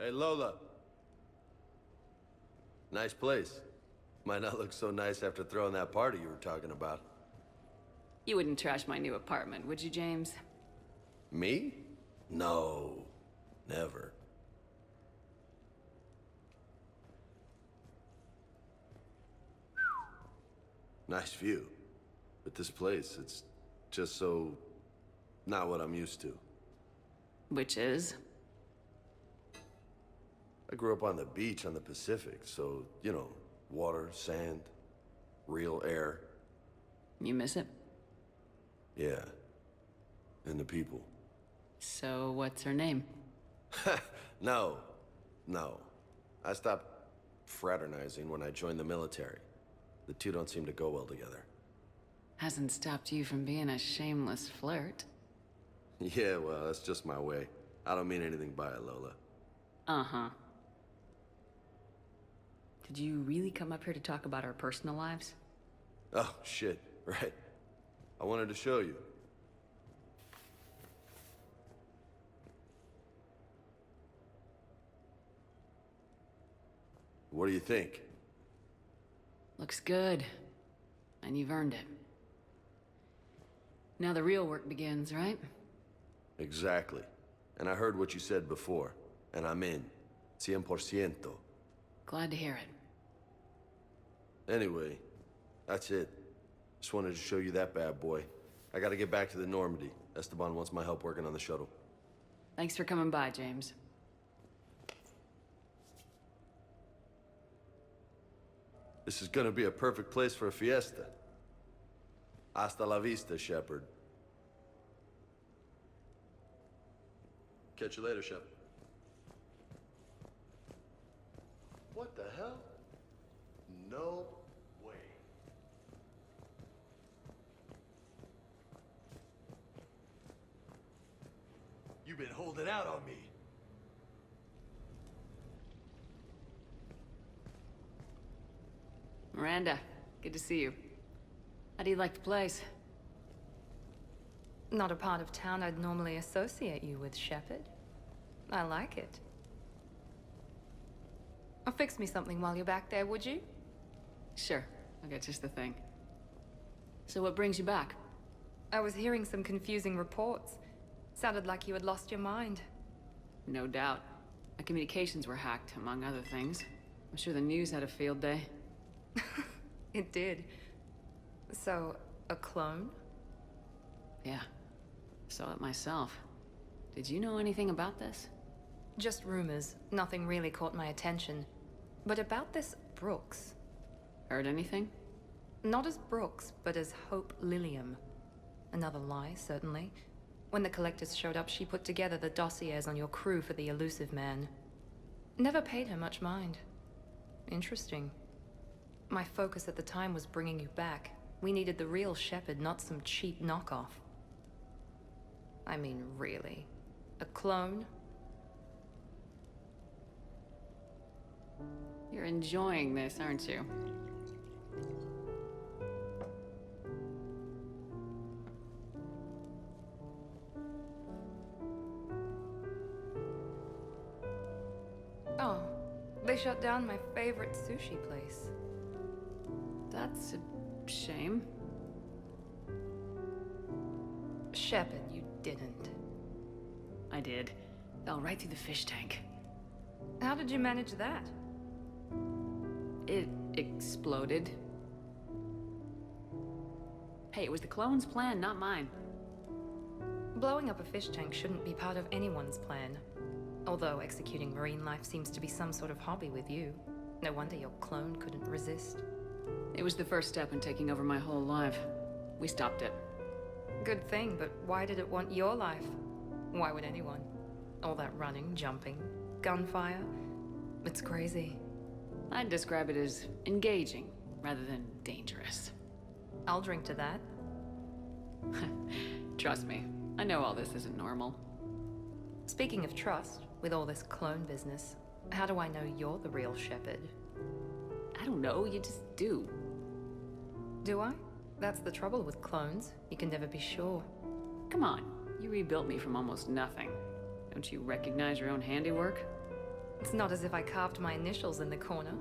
Hey, Lola. Nice place. Might not look so nice after throwing that party you were talking about. You wouldn't trash my new apartment, would you, James? Me? No. Never. Nice view. But this place, it's just so... not what I'm used to. Which is? I grew up on the beach on the Pacific, so, you know, water, sand, real air. You miss it? Yeah. And the people. So, what's her name? No. No. I stopped fraternizing when I joined the military. The two don't seem to go well together. Hasn't stopped you from being a shameless flirt. Yeah, well, that's just my way. I don't mean anything by it, Lola. Uh-huh. Did you really come up here to talk about our personal lives? Oh, shit. Right. I wanted to show you. What do you think? Looks good. And you've earned it. Now the real work begins, right? Exactly. And I heard what you said before, and I'm in. 100%. Glad to hear it. Anyway, that's it. Just wanted to show you that bad boy. I gotta get back to the Normandy. Esteban wants my help working on the shuttle. Thanks for coming by, James. This is gonna be a perfect place for a fiesta. Hasta la vista, Shepard. Catch you later, Shep. What the hell? No way. You've been holding out on me. Miranda, good to see you. How do you like the place? Not a part of town I'd normally associate you with, Shepard. I like it. I'll fix me something while you're back there, would you? Sure, I'll get just the thing. So what brings you back? I was hearing some confusing reports. Sounded like you had lost your mind. No doubt. My communications were hacked, among other things. I'm sure the news had a field day. It did. So, a clone? Yeah, saw it myself. Did you know anything about this? Just rumors. Nothing really caught my attention. But about this Brooks. Heard anything? Not as Brooks, but as Hope Lilium. Another lie, certainly. When the collectors showed up, she put together the dossiers on your crew for the elusive man. Never paid her much mind. Interesting. My focus at the time was bringing you back. We needed the real Shepard, not some cheap knockoff. I mean, really. A clone? You're enjoying this, aren't you? Oh, they shut down my favorite sushi place. That's a shame. Shepard, you didn't. I did. Fell right through the fish tank. How did you manage that? It exploded. Hey, it was the clone's plan, not mine. Blowing up a fish tank shouldn't be part of anyone's plan. Although executing marine life seems to be some sort of hobby with you. No wonder your clone couldn't resist. It was the first step in taking over my whole life. We stopped it. Good thing, but why did it want your life? Why would anyone? All that running, jumping, gunfire. It's crazy. I'd describe it as engaging, rather than dangerous. I'll drink to that. Trust me, I know all this isn't normal. Speaking of trust, with all this clone business, how do I know you're the real Shepard? I don't know, you just do. Do I? That's the trouble with clones. You can never be sure. Come on, you rebuilt me from almost nothing. Don't you recognize your own handiwork? It's not as if I carved my initials in the corner.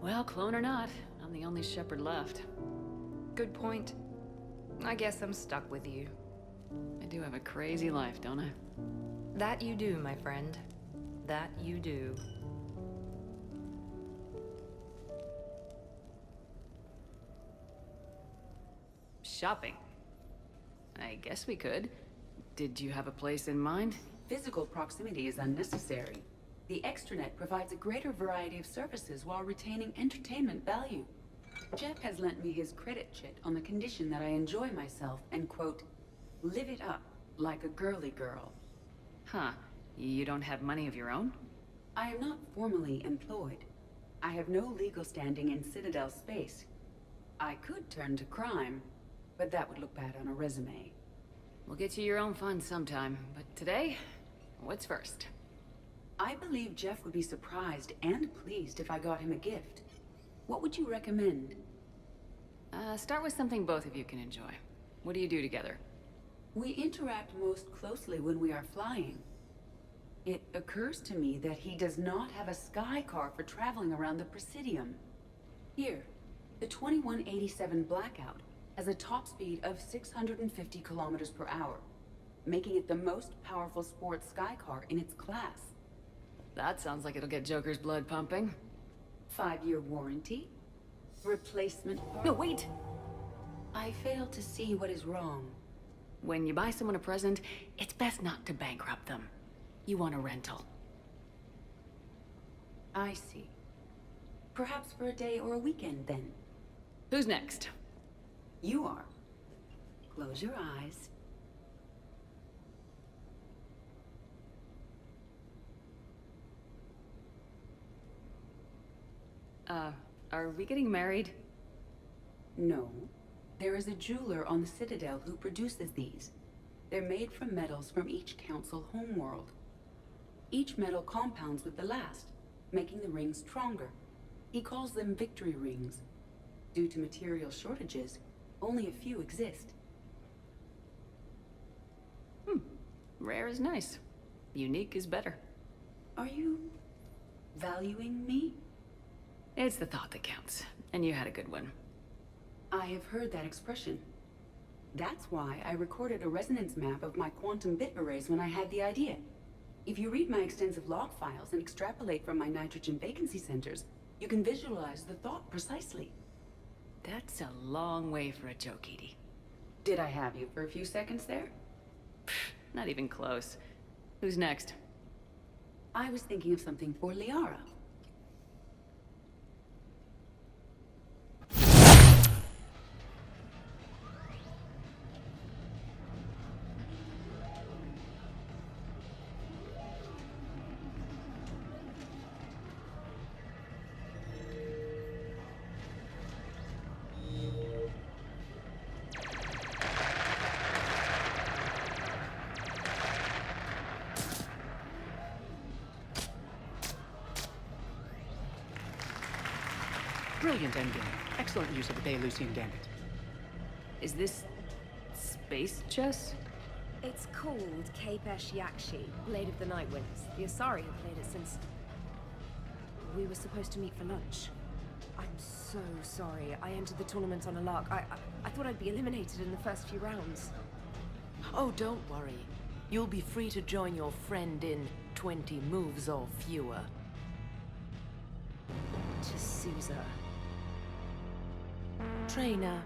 Well, clone or not, I'm the only shepherd left. Good point. I guess I'm stuck with you. I do have a crazy life, don't I? That you do, my friend. That you do. Shopping. I guess we could. Did you have a place in mind? Physical proximity is unnecessary. The extranet provides a greater variety of services while retaining entertainment value. Jeff has lent me his credit chit on the condition that I enjoy myself and, quote, live it up like a girly girl. Huh. You don't have money of your own? I am not formally employed. I have no legal standing in Citadel space. I could turn to crime, but that would look bad on a resume. We'll get you your own funds sometime, but today, what's first? I believe Jeff would be surprised and pleased if I got him a gift. What would you recommend? Start with something both of you can enjoy. What do you do together? We interact most closely when we are flying. It occurs to me that he does not have a sky car for traveling around the Presidium. Here, the 2187 Blackout has a top speed of 650 kilometers per hour, making it the most powerful sports sky car in its class. That sounds like it'll get Joker's blood pumping. 5-year warranty? Replacement part? No, wait! I fail to see what is wrong. When you buy someone a present, it's best not to bankrupt them. You want a rental. I see. Perhaps for a day or a weekend, then. Who's next? You are. Close your eyes. Are we getting married? No. There is a jeweler on the Citadel who produces these. They're made from metals from each council homeworld. Each metal compounds with the last, making the rings stronger. He calls them victory rings. Due to material shortages, only a few exist. Rare is nice. Unique is better. Are you valuing me? It's the thought that counts, and you had a good one. I have heard that expression. That's why I recorded a resonance map of my quantum bit arrays when I had the idea. If you read my extensive log files and extrapolate from my nitrogen vacancy centers, you can visualize the thought precisely. That's a long way for a joke, Edie. Did I have you for a few seconds there? Not even close. Who's next? I was thinking of something for Liara. Brilliant endgame. Excellent use of the Belarusian gambit. Is this... space chess? It's called Kapesh Yakshi, Blade of the Night Winds. The Asari have played it since... we were supposed to meet for lunch. I'm so sorry. I entered the tournament on a lark. I thought I'd be eliminated in the first few rounds. Oh, don't worry. You'll be free to join your friend in 20 moves or fewer. To Sousa. Trainer,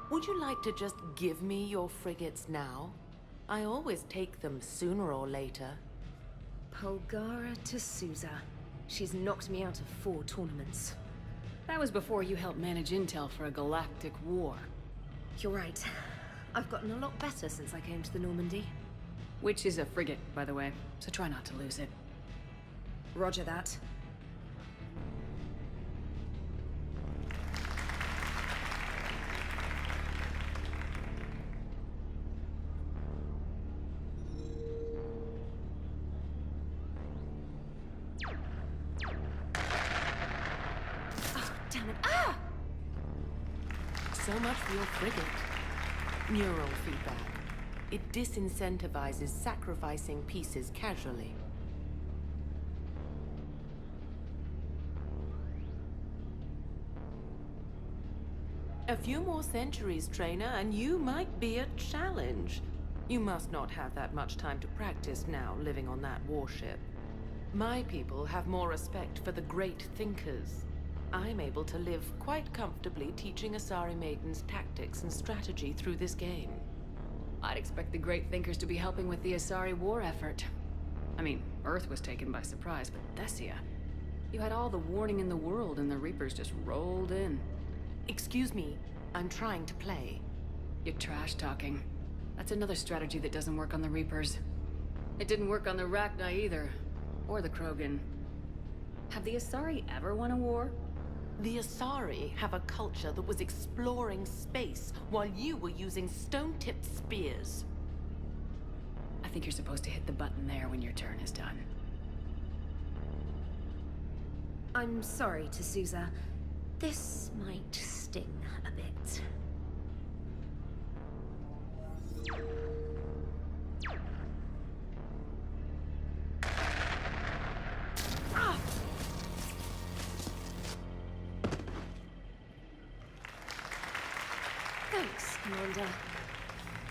would you like to just give me your frigates now? I always take them sooner or later. Polgara to Sousa. She's knocked me out of 4 tournaments. That was before you helped manage intel for a galactic war. You're right. I've gotten a lot better since I came to the Normandy. Which is a frigate, by the way, so try not to lose it. Roger that. So much for your frigate. Neural feedback. It disincentivizes sacrificing pieces casually. A few more centuries, trainer, and you might be a challenge. You must not have that much time to practice now, living on that warship. My people have more respect for the great thinkers. I'm able to live quite comfortably teaching Asari maidens tactics and strategy through this game. I'd expect the great thinkers to be helping with the Asari war effort. I mean, Earth was taken by surprise, but Thessia... You had all the warning in the world and the Reapers just rolled in. Excuse me, I'm trying to play. You're trash talking. That's another strategy that doesn't work on the Reapers. It didn't work on the Rachni either. Or the Krogan. Have the Asari ever won a war? The Asari have a culture that was exploring space while you were using stone-tipped spears. I think you're supposed to hit the button there when your turn is done. I'm sorry, T'Souza. This might sting a bit. Thanks, Commander.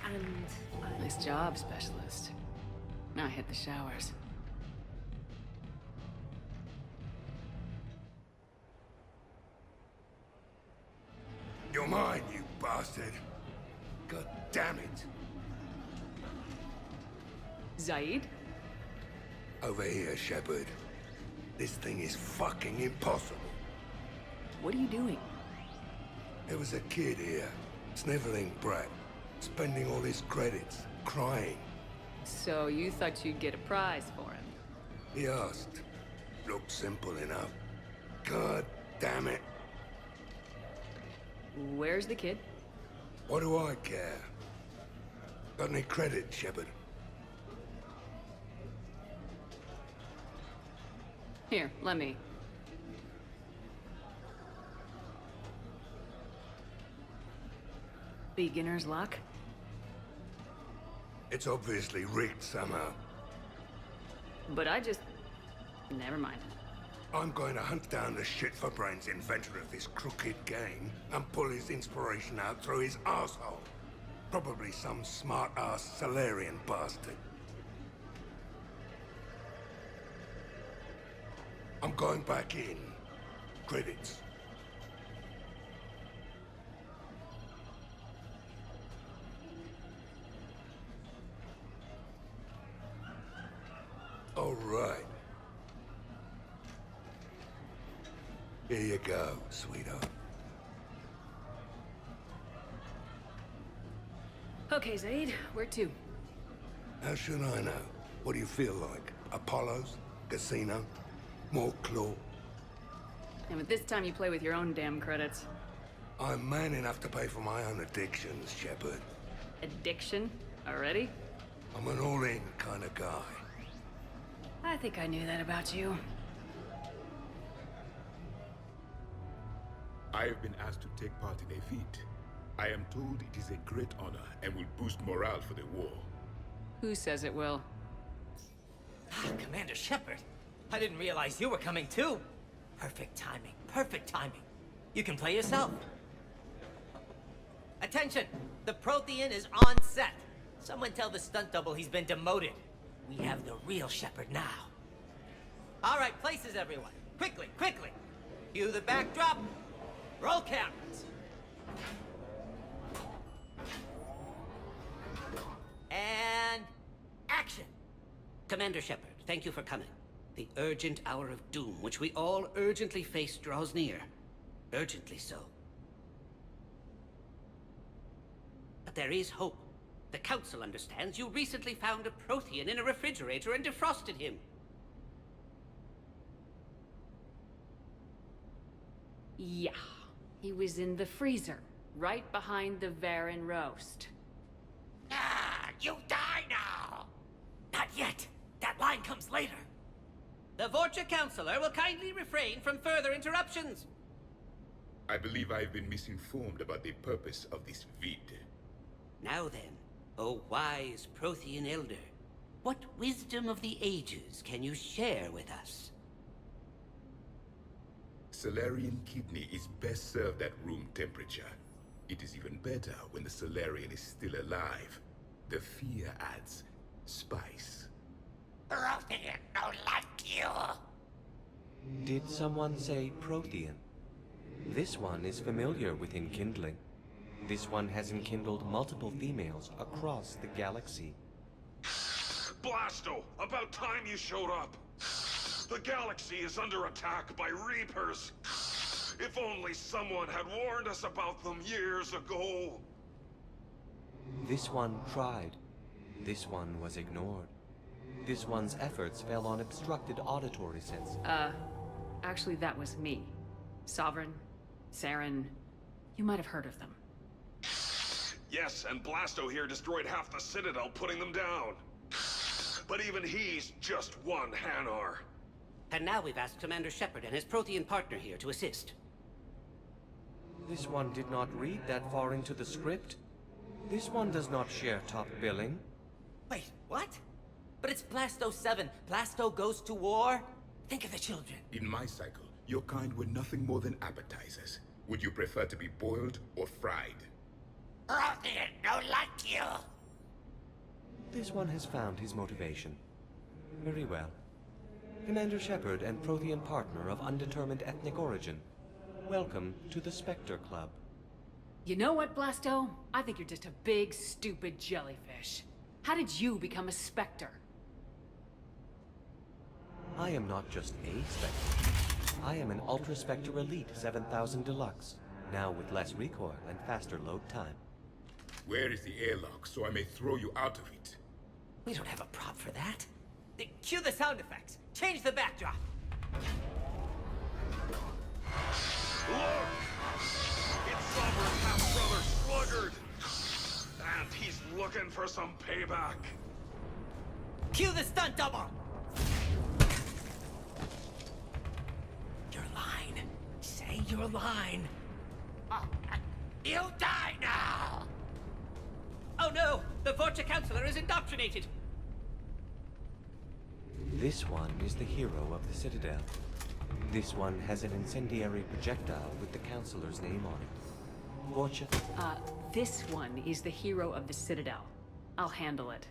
And Nice job, Specialist. Now hit the showers. You're mine, you bastard. God damn it. Zaid? Over here, Shepard. This thing is fucking impossible. What are you doing? There was a kid here, sniveling brat, spending all his credits, crying. So you thought you'd get a prize for him? He asked. Looked simple enough. God damn it. Where's the kid? What do I care? Got any credit, Shepard? Here, let me. Beginner's luck? It's obviously rigged somehow. But I just... Never mind. I'm going to hunt down the shit-for-brains inventor of this crooked game and pull his inspiration out through his asshole. Probably some smart-ass Salarian bastard. I'm going back in. Credits. All right. Here you go, sweetheart. Okay, Zaid, where to? How should I know? What do you feel like? Apollo's? Casino? More claw? And with this time you play with your own damn credits. I'm man enough to pay for my own addictions, Shepard. Addiction? Already? I'm an all-in kind of guy. I think I knew that about you. I have been asked to take part in a feat. I am told it is a great honor and will boost morale for the war. Who says it will? Commander Shepard, I didn't realize you were coming too. Perfect timing, perfect timing. You can play yourself. Attention! The Prothean is on set. Someone tell the stunt double he's been demoted. We have the real Shepard now. All right, places everyone. Quickly, quickly. Cue the backdrop. Roll cameras. And action. Commander Shepard, thank you for coming. The urgent hour of doom, which we all urgently face, draws near. Urgently so. But there is hope. The Council understands you recently found a Prothean in a refrigerator and defrosted him. Yeah. He was in the freezer, right behind the Varen roast. Ah, you die now! Not yet. That line comes later. The Vorcha Councilor will kindly refrain from further interruptions. I believe I've been misinformed about the purpose of this vid. Now then, O wise Prothean Elder, what wisdom of the ages can you share with us? Salarian kidney is best served at room temperature. It is even better when the Solarian is still alive. The fear adds spice. Prothean don't like you. Did someone say Prothean? This one is familiar with enkindling. This one has enkindled multiple females across the galaxy. Blasto, about time you showed up. The galaxy is under attack by Reapers. If only someone had warned us about them years ago. This one tried. This one was ignored. This one's efforts fell on obstructed auditory sense. Actually that was me. Sovereign, Saren, you might have heard of them. Yes, and Blasto here destroyed half the Citadel, putting them down. But even he's just one Hanar. And now we've asked Commander Shepard and his Prothean partner here to assist. This one did not read that far into the script. This one does not share top billing. Wait, what? But it's Blasto 7. Blasto goes to war? Think of the children. In my cycle, your kind were nothing more than appetizers. Would you prefer to be boiled or fried? Prothean don't like you. This one has found his motivation. Very well. Commander Shepard and Prothean partner of undetermined ethnic origin. Welcome to the Spectre Club. You know what, Blasto? I think you're just a big, stupid jellyfish. How did you become a Spectre? I am not just a Spectre. I am an Ultra Spectre Elite 7000 Deluxe, now with less recoil and faster load time. Where is the airlock so I may throw you out of it? We don't have a prop for that. Cue the sound effects. Change the backdrop. Look! It's Sovereign half-brother Sluggard! And he's looking for some payback. Cue the stunt double! Your line. Say your line. You die now! Oh no! The Vorcha Counselor is indoctrinated! This one is the hero of the Citadel. This one has an incendiary projectile with the Counselor's name on it. Vorcha? This one is the hero of the Citadel. I'll handle it.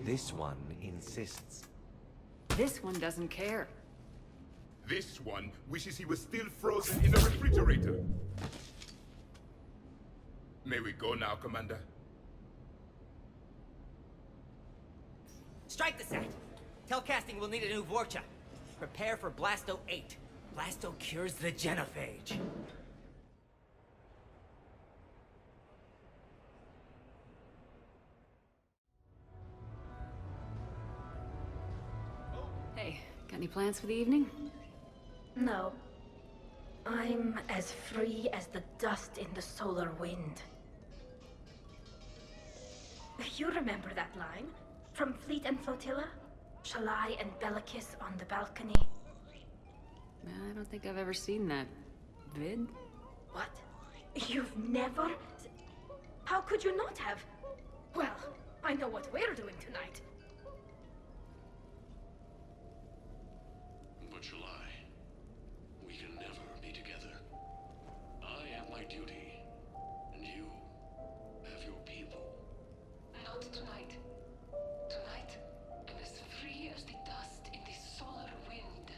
This one insists. This one doesn't care. This one wishes he was still frozen in the refrigerator. May we go now, Commander? Strike the set. Tell casting we'll need a new Vorcha. Prepare for Blasto 8. Blasto cures the genophage. Hey, got any plans for the evening? No. I'm as free as the dust in the solar wind. You remember that line? From Fleet and Flotilla? Shalai and Bellicus on the balcony. I don't think I've ever seen that vid. What? You've never? How could you not have? Well, I know what we're doing tonight. But Shalai, we can never be together. I have my duty, and you have your people. Not tonight. Tonight, I'm as free as the dust in the solar wind.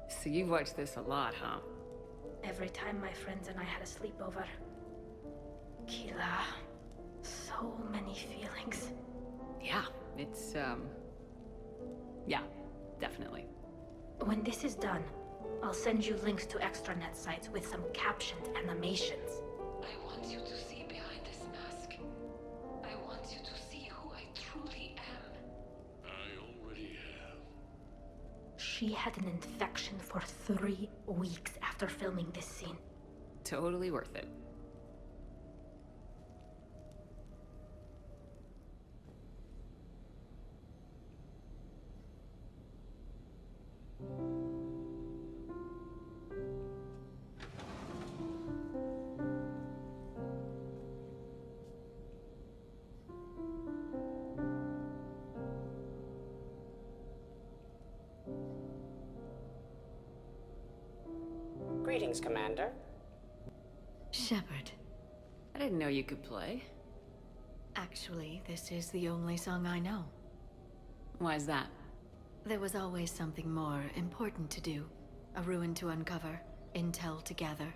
So you've watched this a lot, huh? Every time my friends and I had a sleepover. Kila. So many feelings. Yeah, it's, yeah, definitely. When this is done, I'll send you links to extranet sites with some captioned animations. I want you to see behind this mask. I want you to see who I truly am. I already have. She had an infection for 3 weeks after filming this scene. Totally worth it. Greetings, Commander. Shepard. I didn't know you could play. Actually, this is the only song I know. Why's that? There was always something more important to do. A ruin to uncover, intel to gather,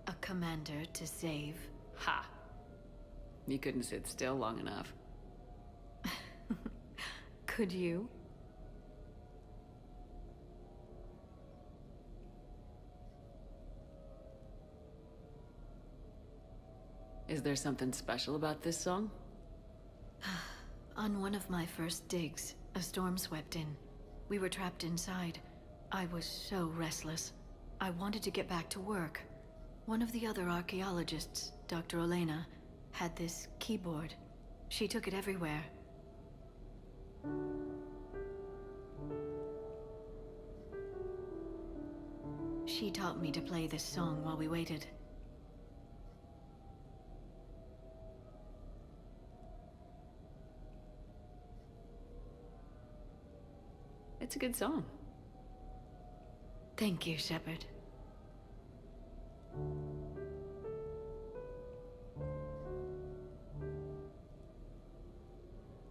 a commander to save. Ha! You couldn't sit still long enough. Could you? Is there something special about this song? On one of my first digs, a storm swept in. We were trapped inside. I was so restless. I wanted to get back to work. One of the other archaeologists, Dr. Elena, had this keyboard. She took it everywhere. She taught me to play this song while we waited. It's a good song. Thank you, Shepard.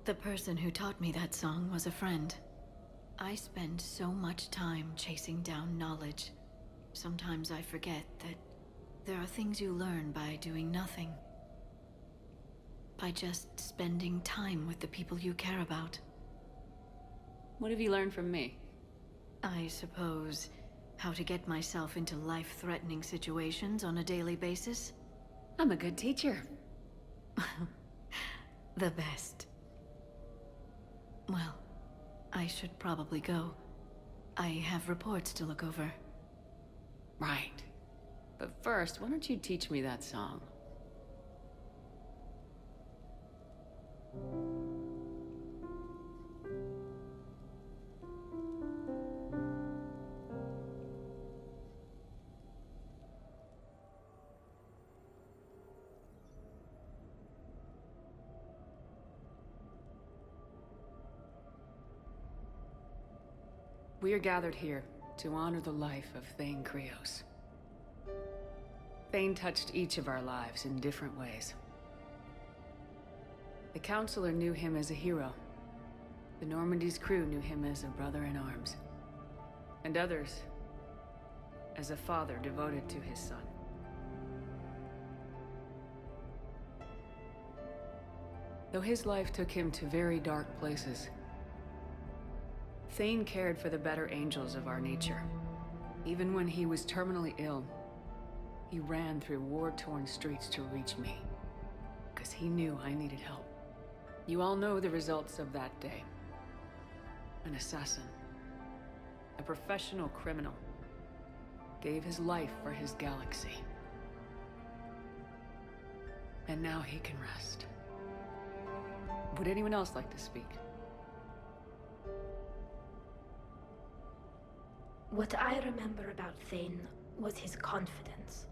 The person who taught me that song was a friend. I spend so much time chasing down knowledge. Sometimes I forget that there are things you learn by doing nothing. By just spending time with the people you care about. What have you learned from me? I suppose how to get myself into life-threatening situations on a daily basis. I'm a good teacher. The best. Well, I should probably go. I have reports to look over. Right. But first, why don't you teach me that song? We are gathered here to honor the life of Thane Krios. Thane touched each of our lives in different ways. The Counselor knew him as a hero. The Normandy's crew knew him as a brother in arms. And others as a father devoted to his son. Though his life took him to very dark places, Thane cared for the better angels of our nature. Even when he was terminally ill, he ran through war-torn streets to reach me, because he knew I needed help. You all know the results of that day. An assassin, a professional criminal, gave his life for his galaxy. And now he can rest. Would anyone else like to speak? What I remember about Thane was his confidence.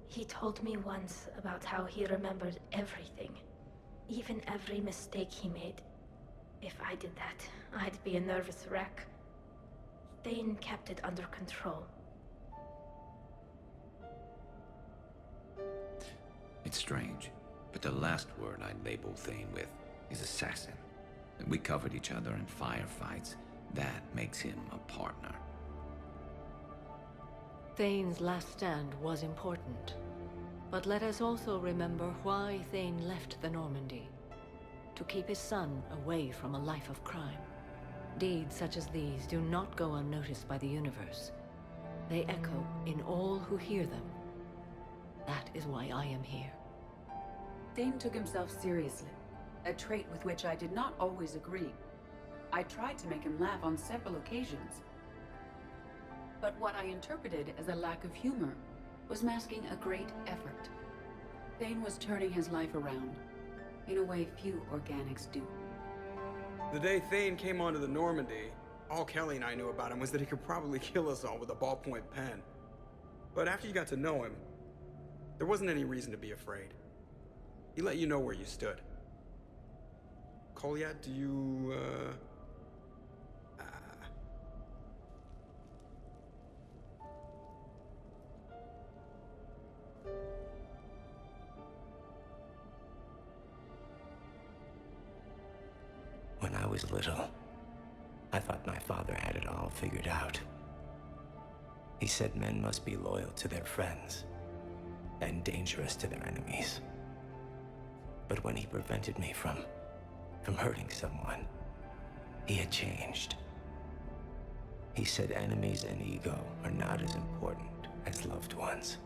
He told me once about how he remembered everything, even every mistake he made. If I did that, I'd be a nervous wreck. Thane kept it under control. It's strange, but the last word I'd label Thane with is assassin. We covered each other in firefights. That makes him a partner. Thane's last stand was important. But let us also remember why Thane left the Normandy. To keep his son away from a life of crime. Deeds such as these do not go unnoticed by the universe. They echo in all who hear them. That is why I am here. Thane took himself seriously, a trait with which I did not always agree. I tried to make him laugh on several occasions. But what I interpreted as a lack of humor was masking a great effort. Thane was turning his life around, in a way few organics do. The day Thane came onto the Normandy, all Kelly and I knew about him was that he could probably kill us all with a ballpoint pen. But after you got to know him, there wasn't any reason to be afraid. He let you know where you stood. Kolyat, do you, was little, I thought my father had it all figured out. He said men must be loyal to their friends and dangerous to their enemies. But when he prevented me from hurting someone, he had changed. He said enemies and ego are not as important as loved ones.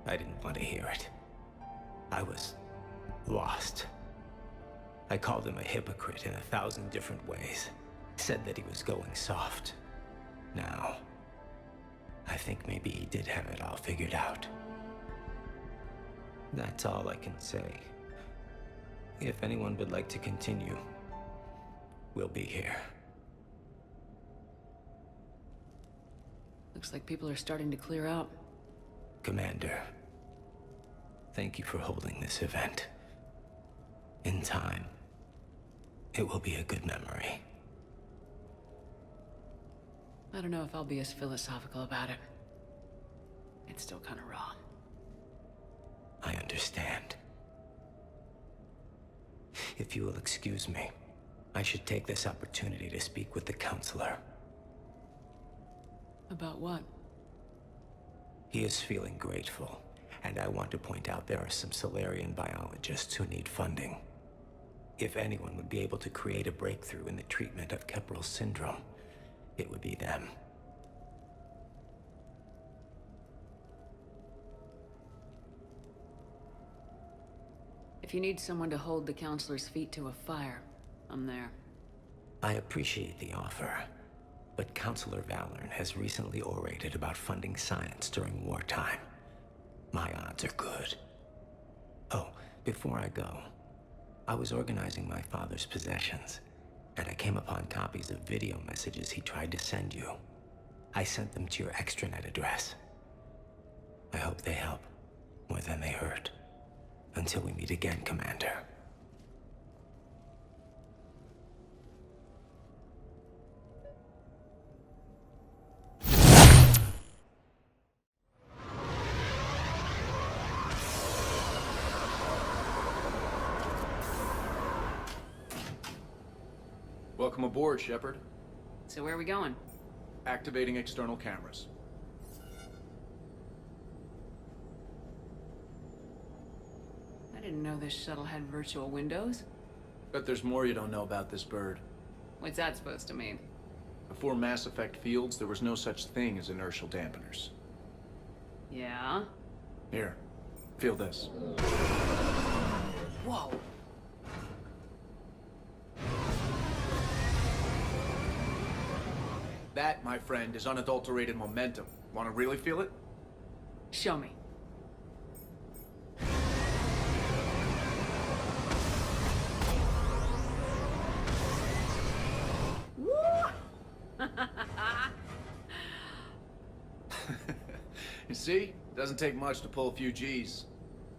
I didn't want to hear it. I was lost. I called him a hypocrite in 1,000 different ways. Said that he was going soft. Now, I think maybe he did have it all figured out. That's all I can say. If anyone would like to continue, we'll be here. Looks like people are starting to clear out. Commander, thank you for holding this event. In time, it will be a good memory. I don't know if I'll be as philosophical about it. It's still kind of raw. I understand. If you will excuse me, I should take this opportunity to speak with the counselor. About what? He is feeling grateful, and I want to point out there are some Solarian biologists who need funding. If anyone would be able to create a breakthrough in the treatment of Kepral syndrome, it would be them. If you need someone to hold the counselor's feet to a fire, I'm there. I appreciate the offer, but Counselor Valorn has recently orated about funding science during wartime. My odds are good. Oh, before I go, I was organizing my father's possessions, and I came upon copies of video messages he tried to send you. I sent them to your extranet address. I hope they help more than they hurt. Until we meet again, Commander. Welcome aboard, Shepard. So where are we going? Activating external cameras. I didn't know this shuttle had virtual windows. Bet there's more you don't know about this bird. What's that supposed to mean? Before Mass Effect fields, there was no such thing as inertial dampeners. Yeah? Here, feel this. Whoa! That, my friend, is unadulterated momentum. Want to really feel it? Show me. You see? Doesn't take much to pull a few G's.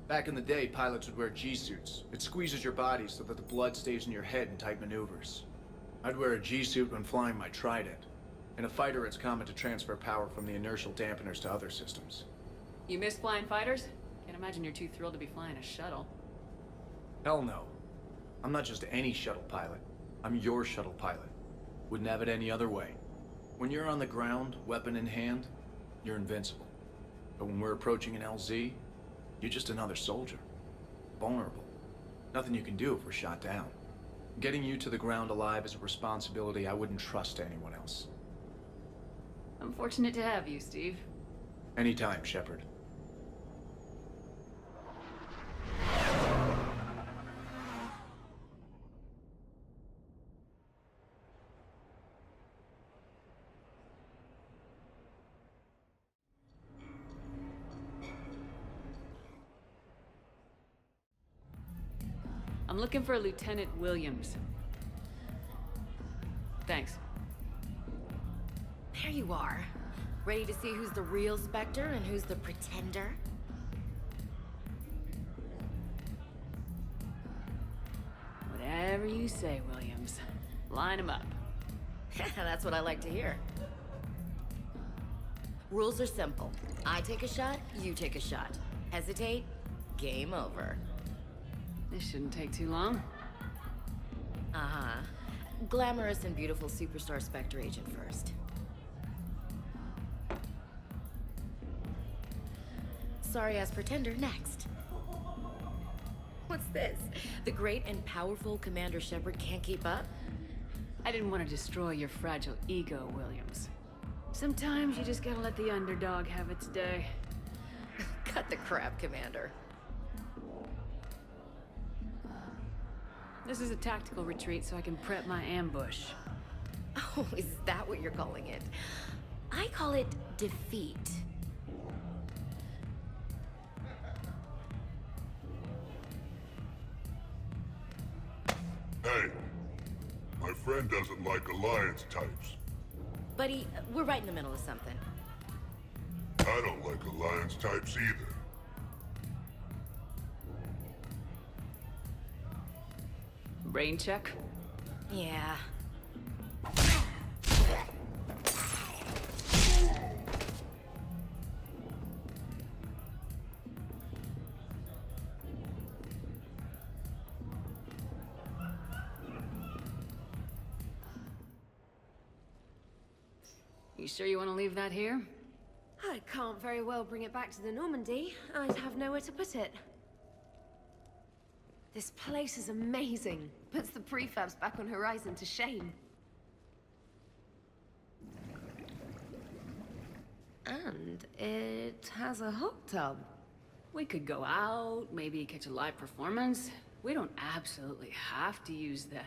Back in the day, pilots would wear G-suits. It squeezes your body so that the blood stays in your head in tight maneuvers. I'd wear a G-suit when flying my Trident. In a fighter, it's common to transfer power from the inertial dampeners to other systems. You miss flying fighters? Can't imagine you're too thrilled to be flying a shuttle. Hell no. I'm not just any shuttle pilot. I'm your shuttle pilot. Wouldn't have it any other way. When you're on the ground, weapon in hand, you're invincible. But when we're approaching an LZ, you're just another soldier. Vulnerable. Nothing you can do if we're shot down. Getting you to the ground alive is a responsibility I wouldn't trust to anyone else. I'm fortunate to have you, Steve. Anytime, Shepard. I'm looking for Lieutenant Williams. Thanks. There you are. Ready to see who's the real Spectre and who's the pretender? Whatever you say, Williams. Line 'em up. That's what I like to hear. Rules are simple. I take a shot, you take a shot. Hesitate, game over. This shouldn't take too long. Uh-huh. glamorous and beautiful superstar Spectre agent first. Sorry-ass pretender next. What's this? The great and powerful Commander Shepard can't keep up? I didn't want to destroy your fragile ego, Williams. Sometimes you just gotta let the underdog have its day. Cut the crap, Commander. This is a tactical retreat so I can prep my ambush. Oh, is that what you're calling it? I call it defeat. Hey, my friend doesn't like alliance types. Buddy, we're right in the middle of something. I don't like alliance types either. Brain check? Yeah. You sure you want to leave that here? I can't very well bring it back to the Normandy. I'd have nowhere to put it. This place is amazing. Puts the prefabs back on Horizon to shame. And it has a hot tub. We could go out, maybe catch a live performance. We don't absolutely have to use that.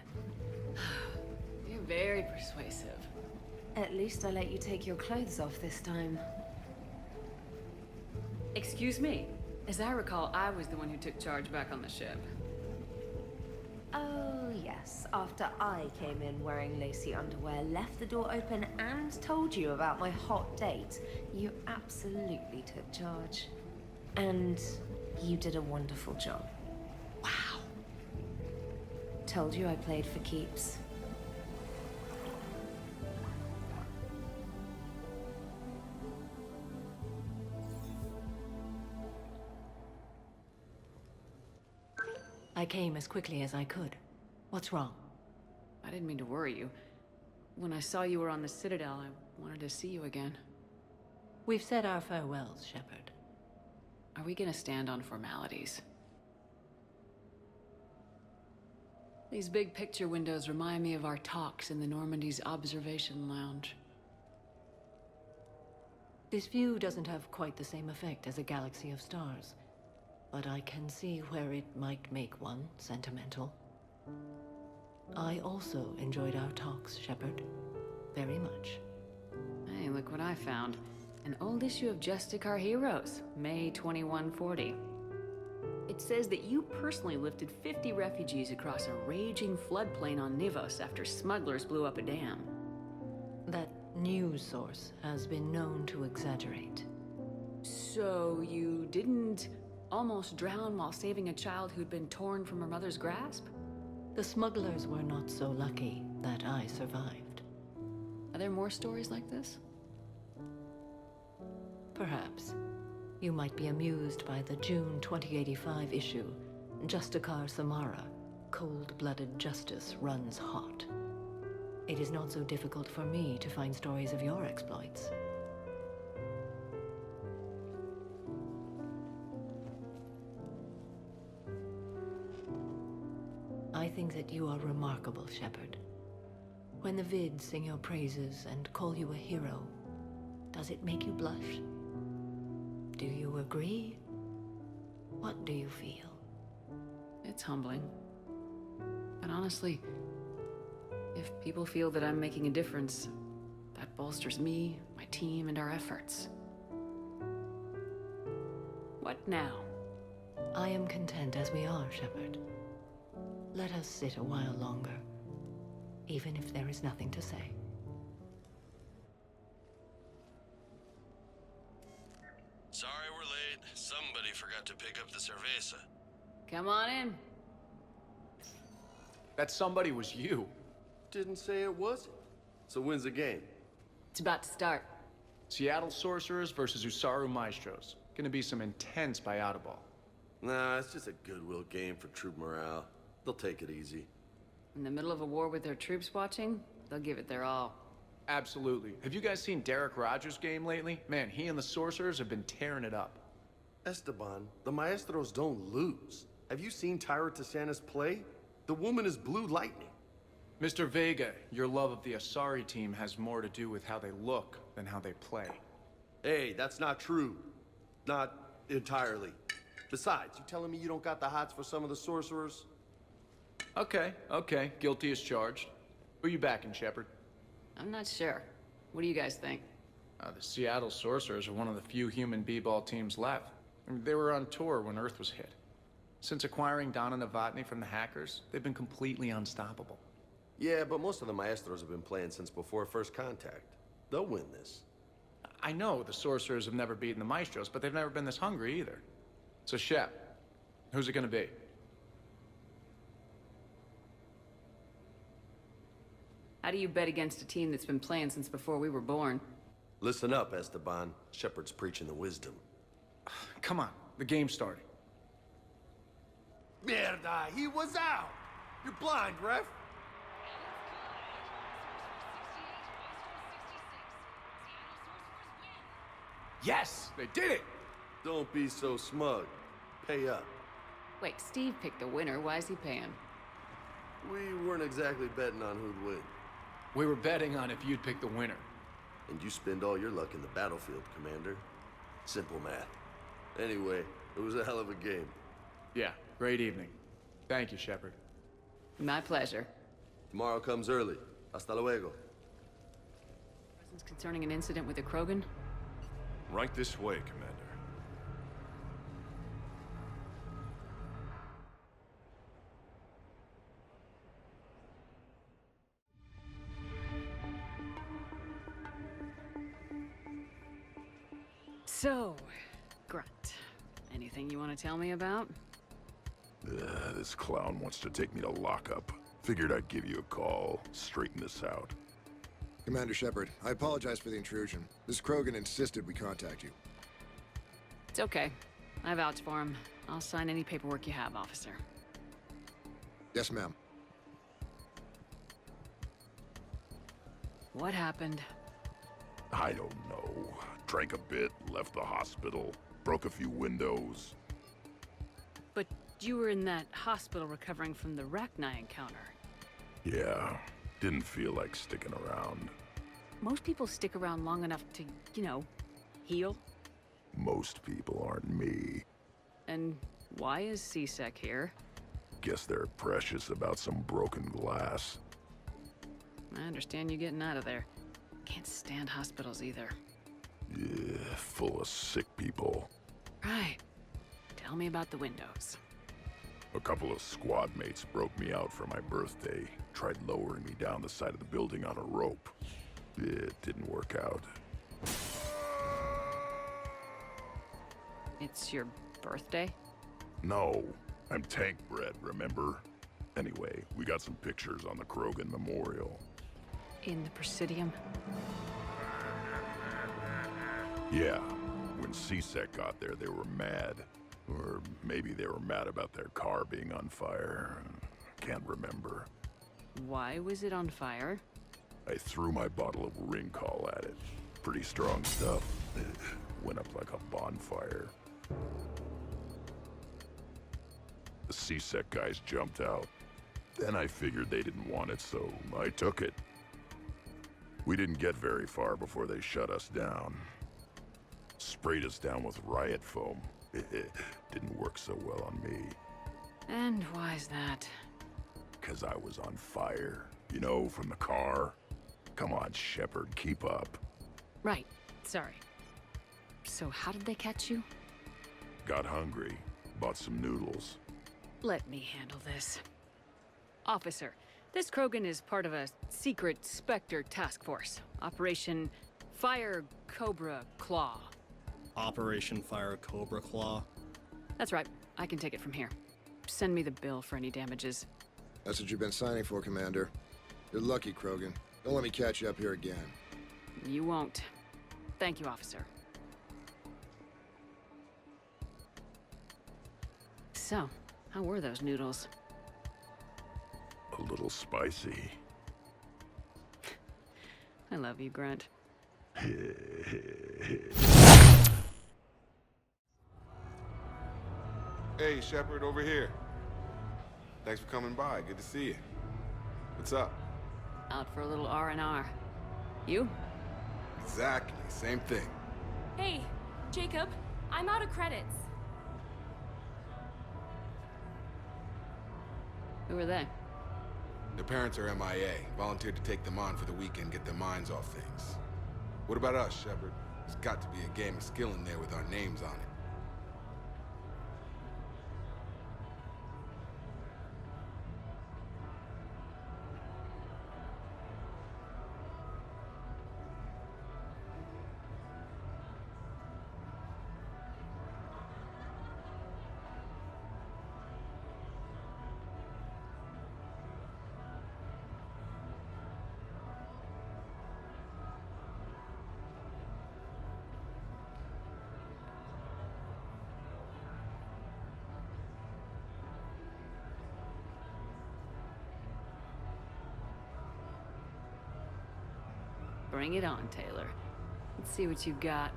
You're very persuasive. At least I let you take your clothes off this time. Excuse me. As I recall, I was the one who took charge back on the ship. Oh, yes. After I came in wearing lacy underwear, left the door open, and told you about my hot date, you absolutely took charge. And you did a wonderful job. Wow. Told you I played for keeps. I came as quickly as I could. What's wrong? I didn't mean to worry you. When I saw you were on the Citadel, I wanted to see you again. We've said our farewells, Shepard. Are we gonna stand on formalities? These big picture windows remind me of our talks in the Normandy's observation lounge. This view doesn't have quite the same effect as a galaxy of stars, but I can see where it might make one sentimental. I also enjoyed our talks, Shepard. Very much. Hey, look what I found. An old issue of Justicar Heroes, May 2140. It says that you personally lifted 50 refugees across a raging floodplain on Nivos after smugglers blew up a dam. That news source has been known to exaggerate. So you didn't almost drown while saving a child who'd been torn from her mother's grasp? The smugglers were not so lucky that I survived. Are there more stories like this? Perhaps. You might be amused by the June 2085 issue, Justicar Samara, Cold-Blooded Justice Runs Hot. It is not so difficult for me to find stories of your exploits. I think that you are remarkable, Shepard. When the vids sing your praises and call you a hero, does it make you blush? Do you agree? What do you feel? It's humbling. And honestly, if people feel that I'm making a difference, that bolsters me, my team, and our efforts. What now? I am content as we are, Shepard. Let us sit a while longer, even if there is nothing to say. Sorry we're late. Somebody forgot to pick up the cerveza. Come on in. That somebody was you. Didn't say it wasn't. So when's the game? It's about to start. Seattle Sorcerers versus Usaru Maestros. Gonna be some intense ball. Nah, it's just a goodwill game for troop morale. They'll take it easy. In the middle of a war with their troops watching, they'll give it their all. Absolutely. Have you guys seen Derek Rogers' game lately? Man, he and the Sorcerers have been tearing it up. Esteban, the Maestros don't lose. Have you seen Tyra Tisanis play? The woman is blue lightning. Mr. Vega, your love of the Asari team has more to do with how they look than how they play. Hey, that's not true. Not entirely. Besides, you telling me you don't got the hots for some of the Sorcerers? Okay, okay. Guilty as charged. Who are you backing, Shepard? I'm not sure. What do you guys think? The Seattle Sorcerers are one of the few human b-ball teams left. I mean, they were on tour when Earth was hit. Since acquiring Donna Novotny from the hackers, they've been completely unstoppable. Yeah, but most of the Maestros have been playing since before first contact. They'll win this. I know the Sorcerers have never beaten the Maestros, but they've never been this hungry either. So, Shep, who's it gonna be? How do you bet against a team that's been playing since before we were born? Listen up, Esteban. Shepard's preaching the wisdom. Come on, the game's starting. Mierda, he was out! You're blind, ref! Yes, they did it! Don't be so smug. Pay up. Wait, Steve picked the winner. Why is he paying? We weren't exactly betting on who'd win. We were betting on if you'd pick the winner. And you spend all your luck in the battlefield, Commander. Simple math. Anyway, it was a hell of a game. Yeah, great evening. Thank you, Shepard. My pleasure. Tomorrow comes early. Hasta luego. Presence concerning an incident with the Krogan? Right this way, Commander. So, Grunt, anything you want to tell me about? This clown wants to take me to lockup. Figured I'd give you a call, straighten this out. Commander Shepard, I apologize for the intrusion. This Krogan insisted we contact you. It's okay. I vouch for him. I'll sign any paperwork you have, officer. Yes, ma'am. What happened? I don't know. Drank a bit, left the hospital, broke a few windows. But you were in that hospital recovering from the Rachni encounter. Yeah, didn't feel like sticking around. Most people stick around long enough to, you know, heal. Most people aren't me. And why is C-Sec here? Guess they're precious about some broken glass. I understand you getting out of there. Can't stand hospitals either. Yeah, full of sick people. Right. Tell me about the windows. A couple of squad mates broke me out for my birthday. Tried lowering me down the side of the building on a rope. It didn't work out. It's your birthday? No, I'm tank bred, remember? Anyway, we got some pictures on the Krogan Memorial. In the Presidium? Yeah, when C-Sec got there, they were mad. Or maybe they were mad about their car being on fire. Can't remember. Why was it on fire? I threw my bottle of Ringcall at it. Pretty strong stuff. It went up like a bonfire. The C-Sec guys jumped out. Then I figured they didn't want it, so I took it. We didn't get very far before they shut us down. Sprayed us down with riot foam. Didn't work so well on me. And why's that? 'Cause I was on fire. You know, from the car. Come on, Shepard, keep up. Right. Sorry. So how did they catch you? Got hungry. Bought some noodles. Let me handle this. Officer, this Krogan is part of a secret Spectre task force. Operation Fire Cobra Claw. Operation Fire Cobra Claw? That's right. I can take it from here. Send me the bill for any damages. That's what you've been signing for, Commander. You're lucky, Krogan. Don't let me catch you up here again. You won't. Thank you, officer. So, how were those noodles? A little spicy. I love you, Grunt. Hey, Shepard, over here. Thanks for coming by. Good to see you. What's up? Out for a little R&R. You? Exactly. Same thing. Hey, Jacob, I'm out of credits. Who are they? Their parents are MIA. Volunteered to take them on for the weekend, get their minds off things. What about us, Shepard? There's got to be a game of skill in there with our names on it. Bring it on, Taylor. Let's see what you got.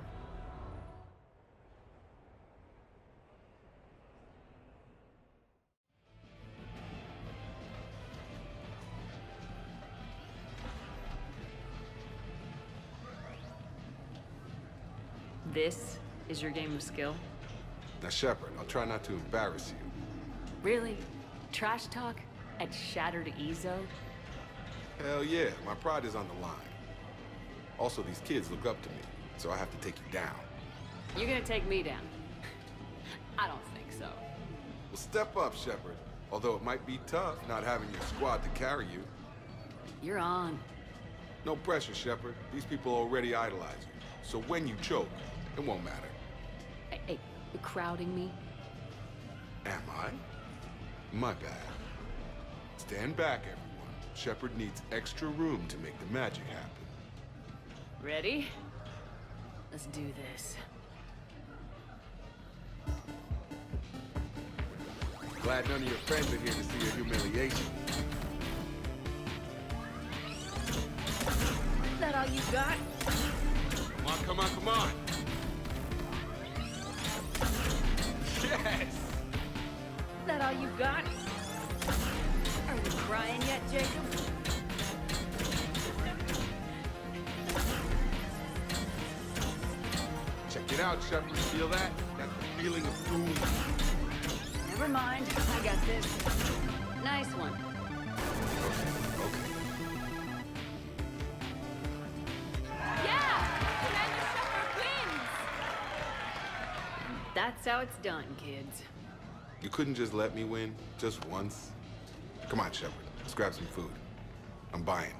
This is your game of skill? Now, Shepard, I'll try not to embarrass you. Really? Trash talk? At Shattered Ezo? Hell yeah, my pride is on the line. Also, these kids look up to me, so I have to take you down. You're gonna take me down? I don't think so. Well, step up, Shepard. Although it might be tough not having your squad to carry you. You're on. No pressure, Shepard. These people already idolize you. So when you choke, it won't matter. Hey, you're crowding me? Am I? My bad. Stand back, everyone. Shepard needs extra room to make the magic happen. Ready? Let's do this. Glad none of your friends are here to see your humiliation. Is that all you got? Come on, come on, come on! Yes! Is that all you got? Are you crying yet, Jacob? Check it out, Shepard. Feel that? That feeling of doom. Never mind. I got this. Nice one. Okay. Yeah! Commander Shepard wins! That's how it's done, kids. You couldn't just let me win? Just once? Come on, Shepard. Let's grab some food. I'm buying.